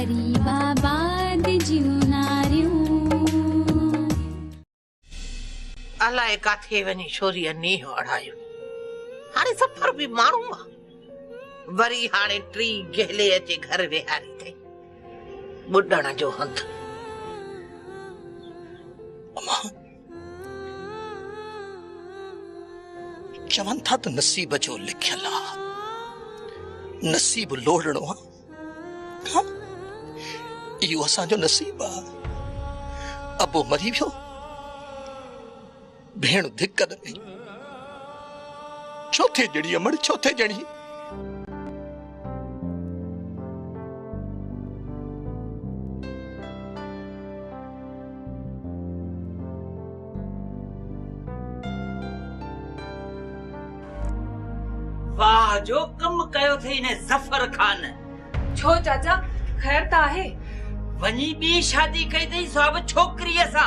गरीबाबाद जीवनारियूं अलाए काथे वञी छोरीअ नीह अड़ायो। हाणे सफ़र बि माण्हू आहे, वरी हाणे टी गहले अचे घर वेहारी अथई ॿुॾण जो हंध। चवनि था त नसीब जो लिखियल आहे, नसीब लोड़णो आहे। इहो असांजो नसीब आहे। अबो मरी वियो, भेण दिक्कत में, चौथे जणी अमड़ चौथे जणी। वाह जो कम कयो थे ने ज़फर खान। छो चाचा खैर ता है? वनी बी शादी कई थई साहब छोकरी सा।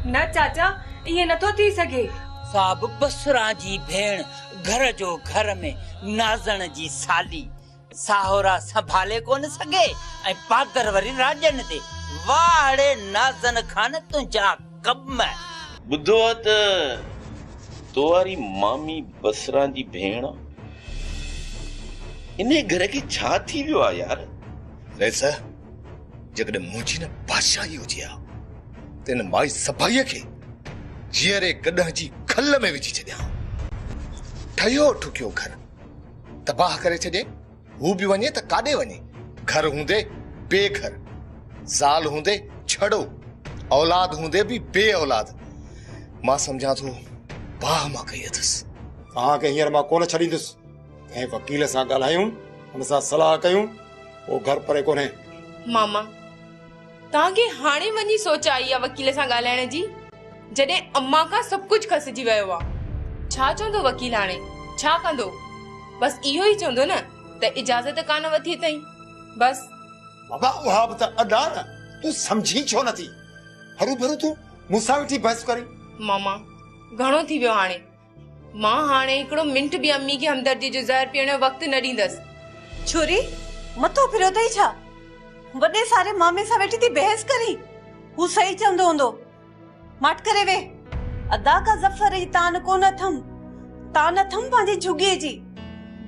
न चाचा ये नथो थी सके। साहब बसरा जी भेण घर जो घर में नाज़ण जी साली साहोरा संभाले कोन सके ऐ पातर वरी राजन ते। वाड़े नाज़न खान तुझा कम बुधो त तोवारी मामी बसरा जी भेण इने घर की छा थी वियो आ यार? वैसा जगद मुझी न बादशाही हुजे आ तेन माई सभाईअ खे जीअरे गॾह जी खल में विझी छॾिया। ठहियो ठुकियो घर तबाह करे छॾे। हू बि वञे त काॾे वञे? घर हूंदे बेघर, ज़ाल हूंदे छड़ो, औलाद हूंदे भी बे औलाद। मां समझा थो बाह मां कई अथसि। तव्हांखे हींअर मां कोन छॾींदुसि। कंहिं वकील सां ॻाल्हायूं, हुन सां सलाह कयूं, वो घर परे कोन्हे। मामा तव्हांखे हाणे वञी सोच आई आहे वकील सां ॻाल्हाइण जी, जॾहिं अम्मा खां सभु कुझु खसिजी वियो आहे। छा चवंदो वकील हाणे? छा कंदो? बस इहो ई चवंदो न त इजाज़त कान वठी अथई बस। बाबा उहा बि त अदा न, तूं समझी छो नथी? हरू भरू तूं मूंसां वेठी बहस करी। मामा घणो थी वियो हाणे। मां हाणे हिकिड़ो मिंट बि अम्मी खे हमदर्दी जो ज़हर पीअण जो वक़्तु न ॾींदसि। छोरी मथो फिरियो अथई छा? वॾे सारे मामे सां वेठी थी बहस करी? हू सही चवंदो हूंदो। मट करे वे। अदा का ज़फर जी तान कोन अथम पंहिंजी झुगीअ जी।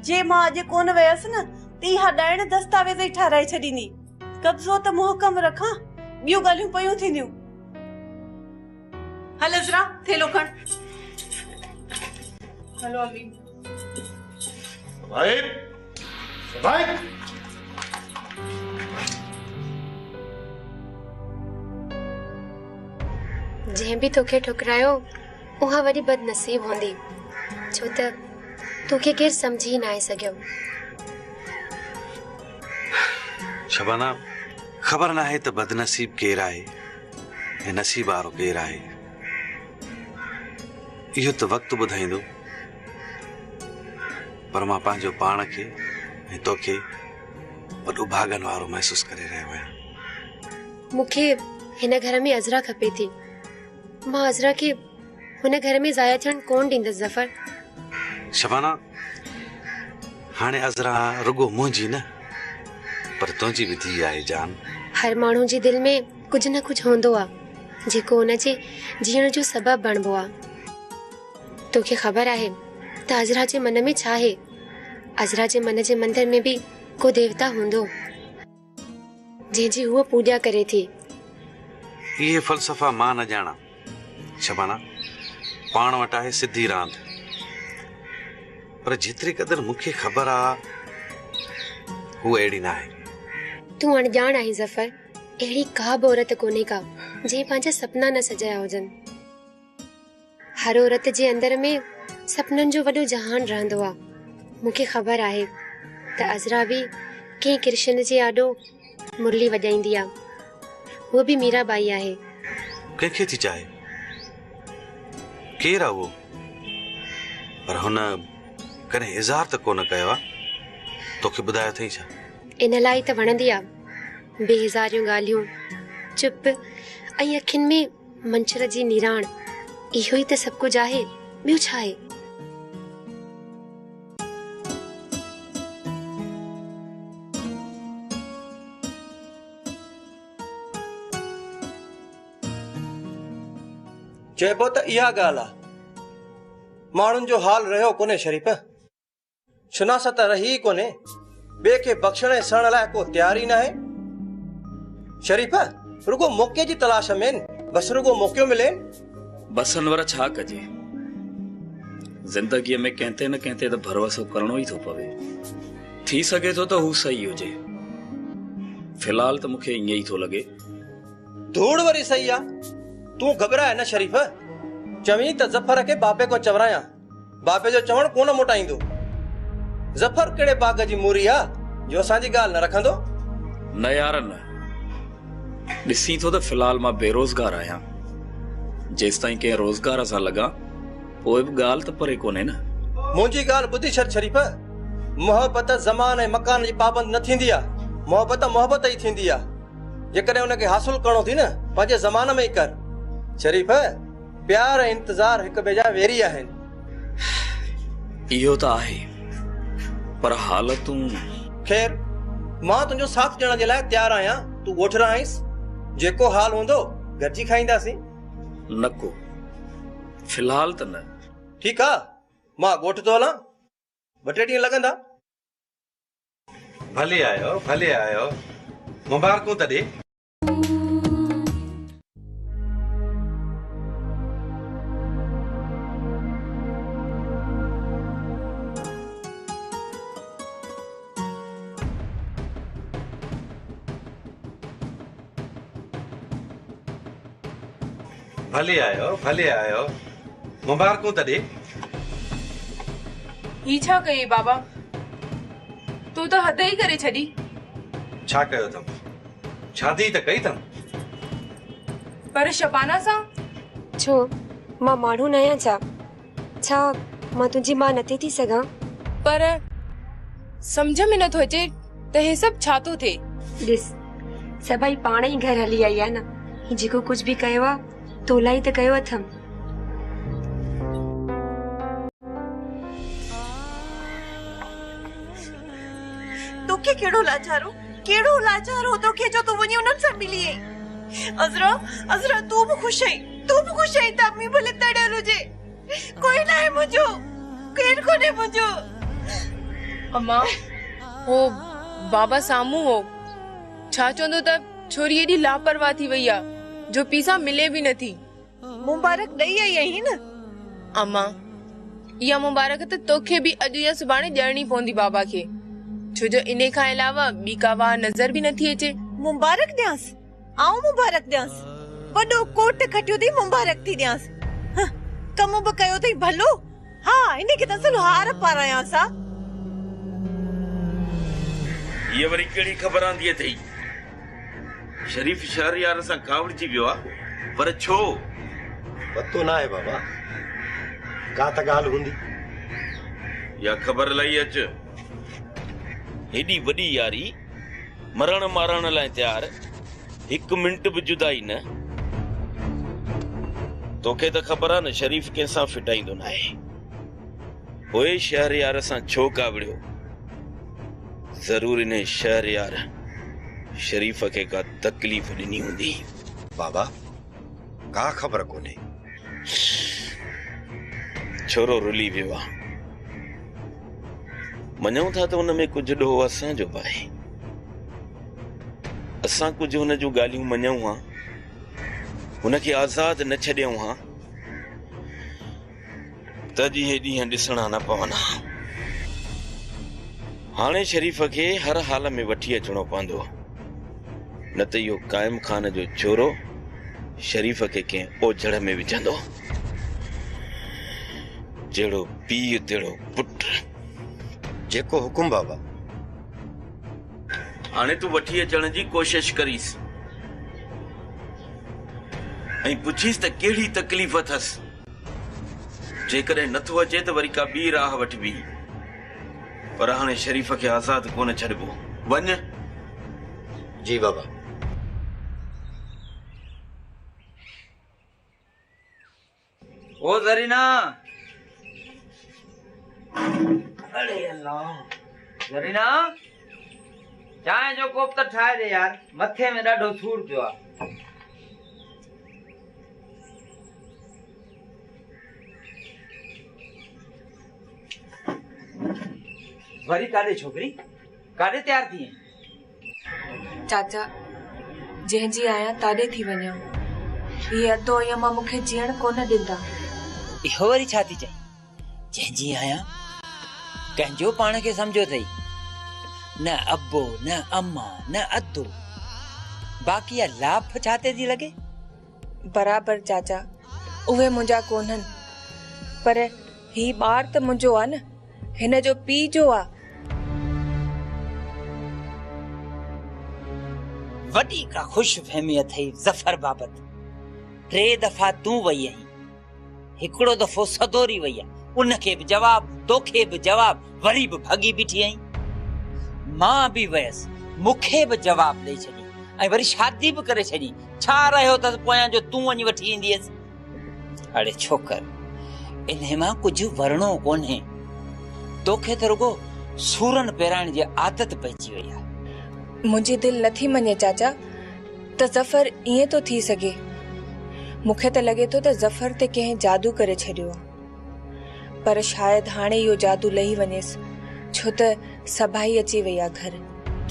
जे मां अॼु कोन वयसि न त इहा ॾाइण दस्तावेज़ ई ठाराए छॾींदी। कब्ज़ो त मुहकम रखां, ॿियूं ॻाल्हियूं पयूं थींदियूं। हल इज़रा थेलो खण। हेलो अम्मी। भाई भाई जंहिं भी तोखे ठुकरायो उहा वॾी बदनसीब हूंदी, छो त तोखे केर समझी न आहे सघियो। शबाना ख़बर न आहे त बदनसीब केर आहे ऐं नसीब वारो केर आहे। इहो त वक़्तु ॿुधाईंदो, पर मां पंहिंजो पाण खे ऐं तोखे वॾो भागन वारो महसूस करे रहियो आहियां। मूंखे हिन घर में अज़रा खपे थी। मां अज़रा खे हुन घर में ज़ाया थियण कोन ॾींदसि ज़फर। शबाना हाणे अज़रा रुगो मुंहिंजी न पर तुंहिंजी भी थी आहे जान। हर माण्हू जी दिल में कुछ न कुछ होंदो आ जेको उनजे जीअण जो सबब बणबो आ। तोखे ख़बर आहे त अज़रा जे मन में छा आहे? अज़रा जे मन जे मंदिर में भी को देवता हूंदो जंहिंजी हूअ पूॼा करे थी। ये फ़लसफ़ा मां न ॼाणा शबाना, पाण वटि आहे सिधी रांद। पर जेतिरी क़दर मूंखे ख़बर आ हू अहिड़ी न आहे। तूं अणॼाण आहीं ज़फर। अहिड़ी का बि औरत कोन्हे का जंहिं पंहिंजा सपना न सजाया हुजनि। हर औरत जे अंदर में सपननि जो वॾो जहान रहंदो आहे। मूंखे ख़बर आहे त अज़रा भी कंहिं कृष्ण जे आॾो मुरली वॼाईंदी आहे। वो भी मीराबाई आहे। कंहिंखे थी चाहे? केरु आहे वो? पर हुन कॾहिं इज़हार त कोन कयो आहे। तोखे ॿुधायो अथई छा? इन लाइ त वणंदी आहे बेहज़ारियूं ॻाल्हियूं, चुप ऐं अखियुनि में मंछर जी निराण। इहो ई त सभु कुझु आहे, ॿियो छा आहे? चइबो त इहा ॻाल्हि आहे, माण्हुनि जो हाल रहियो कोन्हे शरीफ़, शुनासत रही कोन्हे, ॿिए खे बख़्शण ऐं सरण लाइ को तयार ई न आहे। शरीफ़ रुगो मौक़े जी तलाश में, बस रुगो मौक़ो मिले। बस अनवर छा कजे, जिंदगीअ में कंहिं न कंहिं ते त भरोसो करणो ई थो पवे। थी सघे थो त हू सही हुजे, फिलहाल त मूंखे ईअं ई थो लॻे। धूड़ वरी सही आहे, तूं घबराए न शरीफ़, चवीं त ज़फर खे बाबे को चवरायां, बाबे जो चवण कोन मोटाईंदो। ज़फर कहिड़े बाग जी मूरी आहे जो असांजी ॻाल्हि न रखंदो? न यार न, ॾिसी थो त फिलहाल मां बेरोज़गार आहियां, जेसि ताईं कंहिं रोज़गार सां लॻा पोइ बि ॻाल्हि त परे कोन्हे न। मुंहिंजी ॻाल्हि ॿुधी छॾ शरीफ़, मोहबत ज़मान ऐं मकान जी पाबंद न थींदी आहे, मोहबत ई थींदी आहे। जेकॾहिं हुनखे हासिल करणो थी न पंहिंजे ज़मान में ई कर। शरीफ़ प्यार ऐं इंतज़ार हिक ॿिए जा वेरी आहिनि। इहो त आहे, पर हालतूं। ख़ैर मां तुंहिंजो साथ ॾियण जे लाइ तयार आहियां, तूं ॻोठ रहांइस, जेको हाल हूंदो गॾिजी खाईंदासीं। न को, फिलहाल त न। ठीकु आहे, मां ॻोठ थो हलां, 2-3 ॾींहं लॻंदा। भले आयो, मुबारकूं तॾे। भले आयो, मुबारकूं तॾे। ही छा कई बाबा, तू तो हद ही करे छड़ी। छा कयो अथम, शादी त कई अथम, पर शबाना सां। छो मां माण्हू न आहियां छा मां तुंहिंजी मां नथी थी सघां? पर समझ में नथो अचे त हे सभु छा थो थिए। ॾिस सभई पाण ई घर हली आई आहे न, ही जेको कुछ भी कयो आहे तोला ई त कयो अथम। तोखे केड़ो लाचारो तोखे जो तू वनी उनन से मिली आई। अज़रा तू भी खुश है त अम्मी भले तड़ियल हुजे, कोई ना है मुझो, केर कोने मुझो। अम्मा हो बाबा सामू हो छा चोंदो त छोरी एडी लापरवाह थी वई आ जो पीसा मिले भी नथी। मुबारक दई आई है न अम्मा, या मुबारक त तोखे भी अज या सुबाने ॾियणी पवंदी बाबा के, छो जो इने खां अलावा बी का वाह नजर भी नथी अचे। मुबारक ॾियांस, आऊं मुबारक ॾियांस, वडो कोट खटियो थी मुबारक थी ॾियांस। कम बि कयो थई भलो, हाँ इने के त असलो हार पारायां सा। ये वरी केड़ी खबर आंदी थई? शरीफ शहरयार सां कावड़जी वियो आ, पर छो? पतो ना है बाबा, का त ॻाल्हि हूंदी। या खबर लई अच, हेडी वडी यारी मरण मारण लाइ तयार, 1 मिंट भी जुदाई न। तोखे त खबर आ न शरीफ कंहिंसां फिटाईंदो न आहे। पोइ शहरयार सां छो कावड़ियो? जरूर इन शहरयार शरीफ के का तकलीफ ॾिनी हूंदी। बाबा का खबर कोने, छोरो रुली वियो आहे। मञूं था त हुन में कुछ ॾोह असांजो बि आहे। असां कुछ हुन जूं ॻाल्हियूं मञूं हा, हुनखे आज़ाद न छॾियऊं हा, तॾहिं हे ॾींहं ॾिसणा न पवंदा। हाणे शरीफ खे हर हाल में वठी अचणो पवंदो, न त इहो काइम खान जो छोरो शरीफ के कंहिं ओझड़ में विझंदो। जहिड़ो पीउ तहिड़ो पुटु। जेको हुकुम बाबा। हाणे तूं वठी अचण जी कोशिश करीस ऐं पुछीस त कहिड़ी तकलीफ़ अथसि। जेकॾहिं नथो अचे त वरी का ॿी राह वठबी, पर हाणे शरीफ खे आज़ाद कोन छॾिबो। वञ। जी बाबा। ओ ज़रीना, अरे अल्लाह, ज़रीना चांहि जो कोप त ठाहे दे यार, मथे में ॾाढो सूर पियो आहे। वरी काॾे छोकिरी काॾे तयार थी आहीं? चाचा जंहिंजी आहियां ताॾे थी वञा। ये अधो अञा मां मूंखे जीअण कोन ॾींदा। इहो वरी छा थी चई? जंहिंजी आहियां कंहिंजो पाण खे सम्झो अथई। न अबो न अम्मा न अदो, बाक़ी लाभ छाते थी लॻे? बराबर चाचा, उहे मुंहिंजा कोन्हनि, पर ही ॿार त मुंहिंजो आहे न, हिन जो पीउ जो आहे। वॾी का ख़ुश फहमी अथई ज़फर बाबत। 3 दफ़ा तूं वई आहीं, हिकिड़ो दफ़ो सदोरी वई आहे, उनखे बि जवाब, तोखे बि जवाब, वरी बि भॻी बीठी आहीं। मां बि वयसि, मूंखे बि जवाब ॾेई छॾी ऐं वरी शादी बि करे छॾी। छा रहियो अथसि पोयां जो तूं वञी वठी ईंदीअसि? अड़े छोकर, इन्हे मां कुझु वरणो कोन्हे। तोखे त रुगो सूरन पहिराइण जी आदत पइजी वई आहे। मुंहिंजी दिलि नथी मञे चाचा त ज़फर ईअं थो थी सघे। मूंखे त लॻे थो त ज़फर ते कंहिं जादू करे छॾियो आहे, पर शायदि हाणे इहो जादू लही वञेसि, छो त सभाई अची वई आहे घर।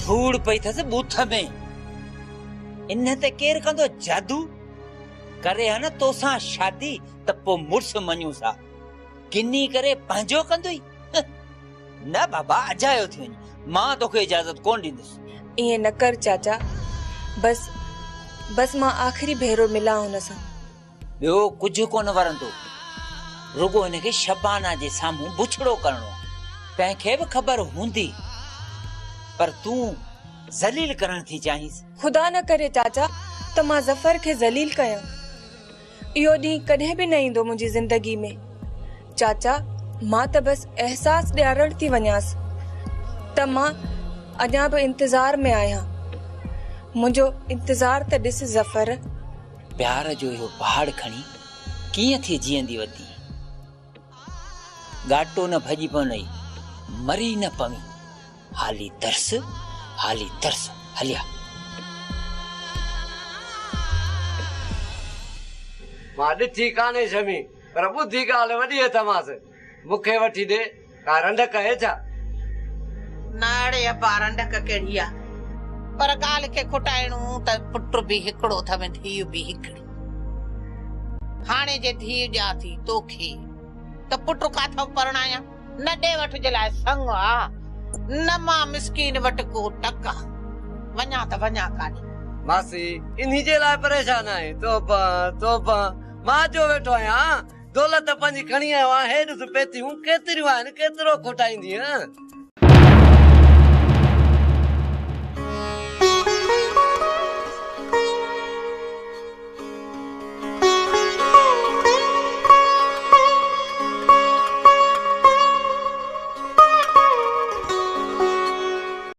धूड़ पई अथसि बूथ में। इन ते केरु कंदो जादू? करे हा न तोसां शादी त पोइ मुड़ुसु मञूं सा, किनी करे पंहिंजो कंदुई। न बाबा, अजायो थी वञे, मां तोखे इजाज़त कोन ॾींदुसि। ईअं न कर चाचा, बस मां आख़िरी भेरो मिलां हुन सां। ॿियो कुझु कोन वरंदो, रुगो हिनखे शबाना जे साम्हूं बुछड़ो करणो। तंहिंखे बि ख़बर हूंदी, पर तूं ज़लील करण थी चाहींसि। खुदा न करे चाचा त मां ज़फर खे ज़लील कयां। इहो ॾींहुं कॾहिं बि न ईंदो मुंहिंजी ज़िंदगी में। चाचा मां त बस एहसास ॾियारण थी वञासि त मां अञा बि इंतज़ार में आहियां। मुंहिंजो इंतज़ार त ॾिस ज़फर। प्यार जो इहो पहाड़ खणी कीअं थी जीअंदी वधी। गाटो न भॼी पवई, मरी न पवी, हाली तरस हलिया। मां ॾिठी कान्हे शमी, पर ॿुधी ॻाल्हि वॾी तमास। मूंखे वठी ॾे का रंडक आहे छा? नाड़े अबा रंडक कहिड़ी आहे, पर ॻाल्हि खे खुटाइणो त पुट बि हिकिड़ो अथव, धीउ बि हिकिड़ी। हाणे जे धीउ ॾियां थी तोखे त पुट काथो परणायां? न ॾे वठ जे लाइ संग आहे, न मां मिसकीन वटि को टका। वञा त वञा काॾे? मासी इन्ही जे लाइ परेशान आहे। तोबा मां जो वेठो आहियां, दौलत पंहिंजी खणी आयो आहियां। हे ॾिस पेतियूं केतिरियूं आहिनि, केतिरो खुटाईंदी।